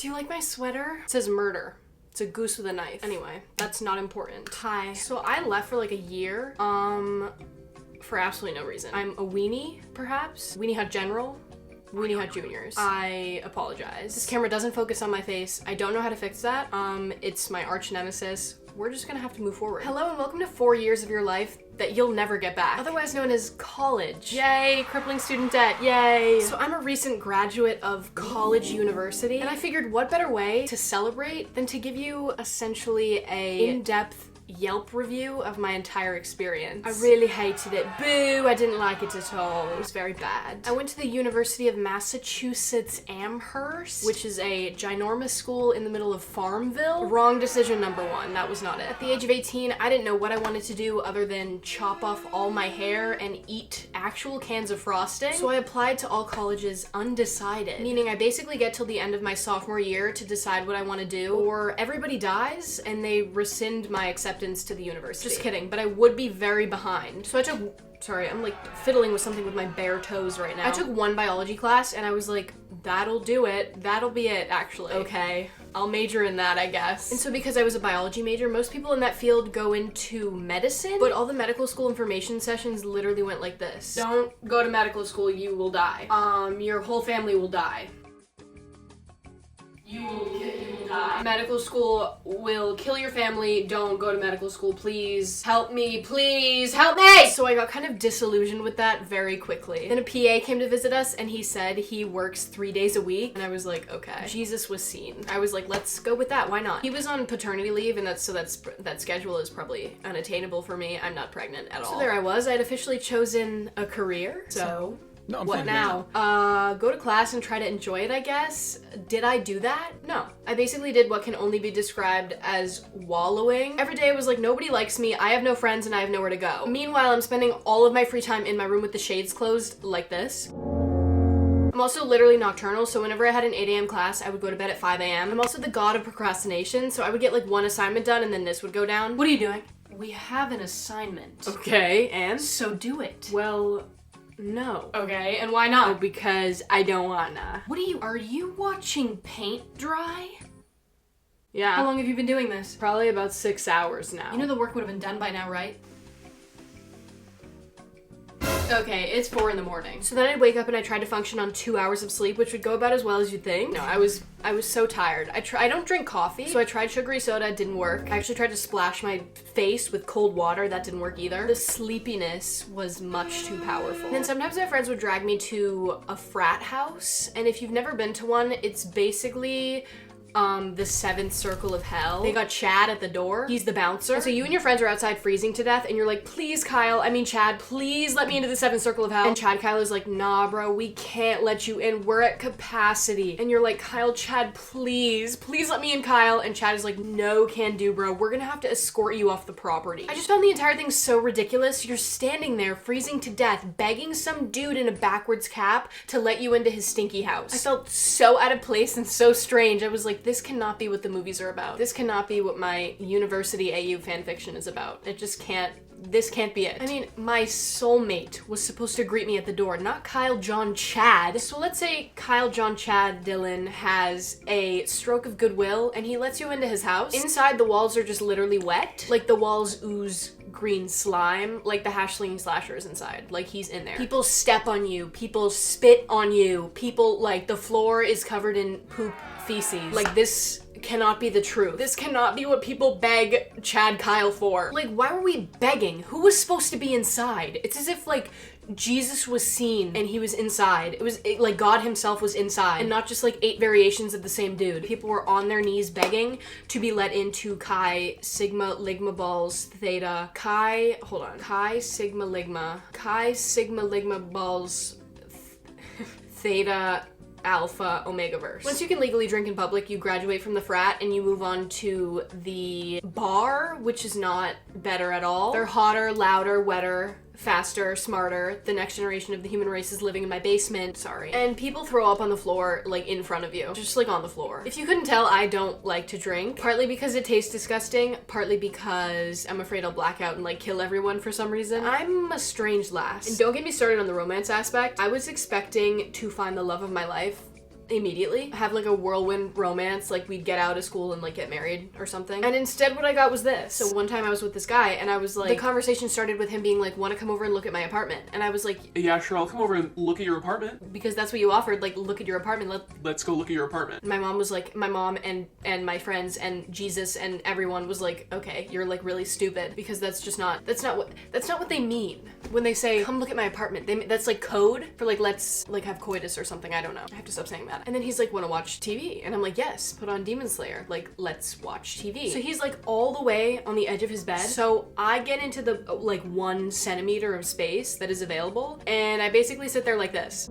Do you like my sweater? It says murder. It's a goose with a knife. Anyway, that's not important. Hi. So I left for like a year, for absolutely no reason. I'm a weenie, perhaps? Weenie Hut General? Weenie Hut Juniors. I apologize. This camera doesn't focus on my face. I don't know how to fix that. It's my arch nemesis. We're just gonna have to move forward. Hello and welcome to 4 years of your life that you'll never get back. Otherwise known as college. Yay, crippling student debt, yay. So I'm a recent graduate of college university, and I figured what better way to celebrate than to give you essentially a in-depth Yelp review of my entire experience. I really hated it. Boo, I didn't like it at all. It was very bad. I went to the University of Massachusetts Amherst, which is a ginormous school in the middle of Farmville. Wrong decision number one, that was not it. At the age of 18, I didn't know what I wanted to do other than chop off all my hair and eat actual cans of frosting. So I applied to all colleges undecided, meaning I basically get till the end of my sophomore year to decide what I want to do, or everybody dies and they rescind my acceptance to the university. Just kidding, but I would be very behind. So I took, sorry, I'm like fiddling with something with my bare toes right now. I took one biology class and I was like, that'll do it. That'll be it, actually. Okay, I'll major in that, I guess. And so because I was a biology major, most people in that field go into medicine, but all the medical school information sessions literally went like this. Don't go to medical school, you will die. Your whole family will die. You will die. Medical school will kill your family. Don't go to medical school, please. Help me, please, help me! So I got kind of disillusioned with that very quickly. Then a PA came to visit us and he said he works 3 days a week. And I was like, okay. Jesus was seen. I was like, let's go with that, why not? He was on paternity leave and that schedule is probably unattainable for me. I'm not pregnant at all. So there I was, I had officially chosen a career. So No, what now? Go to class and try to enjoy it, I guess. Did I do that? No. I basically did what can only be described as wallowing. Every day I was like, nobody likes me, I have no friends, and I have nowhere to go. Meanwhile, I'm spending all of my free time in my room with the shades closed like this. I'm also literally nocturnal, so whenever I had an 8 a.m. class, I would go to bed at 5 a.m. I'm also the god of procrastination, so I would get like one assignment done and then this would go down. What are you doing? We have an assignment. Okay, and? So do it. Well, no. Okay, and why not? Because I don't wanna. Are you watching paint dry? Yeah. How long have you been doing this? Probably about 6 hours now. You know the work would have been done by now, right? Okay, it's 4 in the morning. So then I'd wake up and I tried to function on 2 hours of sleep, which would go about as well as you'd think. No, I was so tired. I don't drink coffee, so I tried sugary soda, it didn't work. I actually tried to splash my face with cold water, that didn't work either. The sleepiness was much too powerful. And then sometimes my friends would drag me to a frat house, and if you've never been to one, it's basically the 7th circle of hell. They got Chad at the door. He's the bouncer. And so you and your friends are outside freezing to death and you're like, please Chad, please let me into the 7th circle of hell. And Kyle is like, nah bro, we can't let you in. We're at capacity. And you're like, Chad, please let me in, Kyle. And Chad is like, no can do, bro. We're gonna have to escort you off the property. I just found the entire thing so ridiculous. You're standing there freezing to death, begging some dude in a backwards cap to let you into his stinky house. I felt so out of place and so strange. I was like, this cannot be what the movies are about. This cannot be what my university AU fanfiction is about. It just can't. This can't be it. I mean, my soulmate was supposed to greet me at the door, not Kyle John Chad. So let's say Kyle John Chad Dylan has a stroke of goodwill and he lets you into his house. Inside, the walls are just literally wet. Like the walls ooze green slime, like the hash slinging slashers inside. Like he's in there. People step on you, people spit on you, people, like the floor is covered in poop feces. Like this cannot be the truth. This cannot be what people beg Chad Kyle for. Like, why were we begging? Who was supposed to be inside? It's as if like Jesus was seen and he was inside. It was like God himself was inside and not just like 8 variations of the same dude. People were on their knees begging to be let into Chi Sigma Ligma Balls Theta. Chi Sigma Ligma Balls Theta Alpha Omega verse. Once you can legally drink in public, you graduate from the frat and you move on to the bar, which is not better at all. They're hotter, louder, wetter, faster, smarter. The next generation of the human race is living in my basement. Sorry. And people throw up on the floor, like in front of you. Just like on the floor. If you couldn't tell, I don't like to drink. Partly because it tastes disgusting, partly because I'm afraid I'll black out and like kill everyone for some reason. I'm a strange lass. And don't get me started on the romance aspect. I was expecting to find the love of my life immediately, have like a whirlwind romance, like we'd get out of school and like get married or something. And instead what I got was this. So one time I was with this guy and I was like, the conversation started with him being like, want to come over and look at my apartment? And I was like, yeah, sure, I'll come over and look at your apartment. Because that's what you offered, like, look at your apartment. Let's go look at your apartment. My mom was like, my mom and my friends and Jesus and everyone was like, okay, you're like really stupid, because that's not what they mean when they say, come look at my apartment. That's like code for like, let's like have coitus or something. I don't know. I have to stop saying that. And then he's like, want to watch TV? And I'm like, yes, put on Demon Slayer. Like, let's watch TV. So he's like all the way on the edge of his bed. So I get into the like 1 centimeter of space that is available, and I basically sit there like this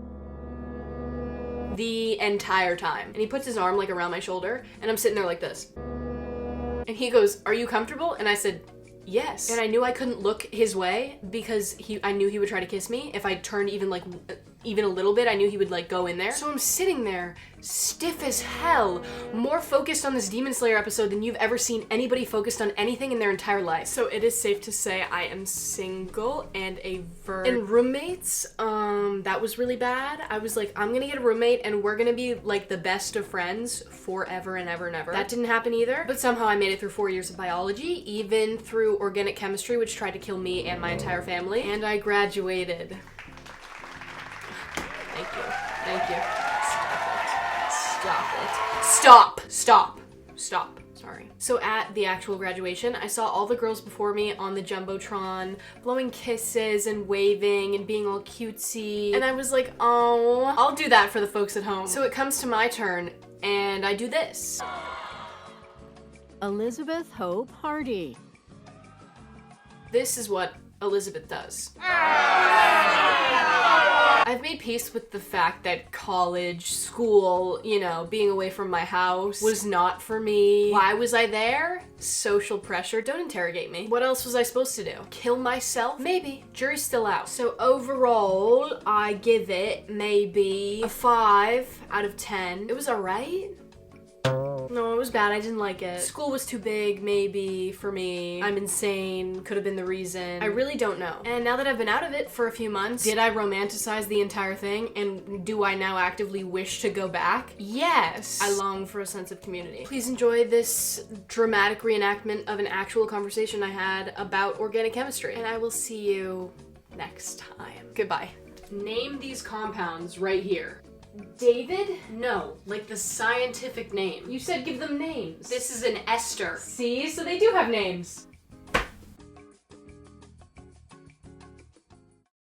the entire time. And he puts his arm like around my shoulder, and I'm sitting there like this. And he goes, are you comfortable? And I said, yes. And I knew I couldn't look his way because I knew he would try to kiss me. If I turned even a little bit, I knew he would like go in there. So I'm sitting there stiff as hell, more focused on this Demon Slayer episode than you've ever seen anybody focused on anything in their entire life. So it is safe to say I am single and a virgin. And roommates, that was really bad. I was like, I'm gonna get a roommate and we're gonna be like the best of friends forever and ever and ever. That didn't happen either, but somehow I made it through 4 years of biology, even through organic chemistry, which tried to kill me and my entire family, and I graduated. Thank you. Stop. Sorry. So at the actual graduation, I saw all the girls before me on the Jumbotron, blowing kisses and waving and being all cutesy. And I was like, oh, I'll do that for the folks at home. So it comes to my turn, and I do this. Elizabeth Hope Hardy. This is what Elizabeth does. I've made peace with the fact that college, school, being away from my house was not for me. Why was I there? Social pressure. Don't interrogate me. What else was I supposed to do? Kill myself? Maybe. Jury's still out. So overall, I give it maybe a 5 out of 10. It was alright. No, it was bad. I didn't like it. School was too big, maybe, for me. I'm insane. Could have been the reason. I really don't know. And now that I've been out of it for a few months, did I romanticize the entire thing? And do I now actively wish to go back? Yes. I long for a sense of community. Please enjoy this dramatic reenactment of an actual conversation I had about organic chemistry. And I will see you next time. Goodbye. Name these compounds right here. David? No, like the scientific name. You said give them names. This is an ester. See, so they do have names.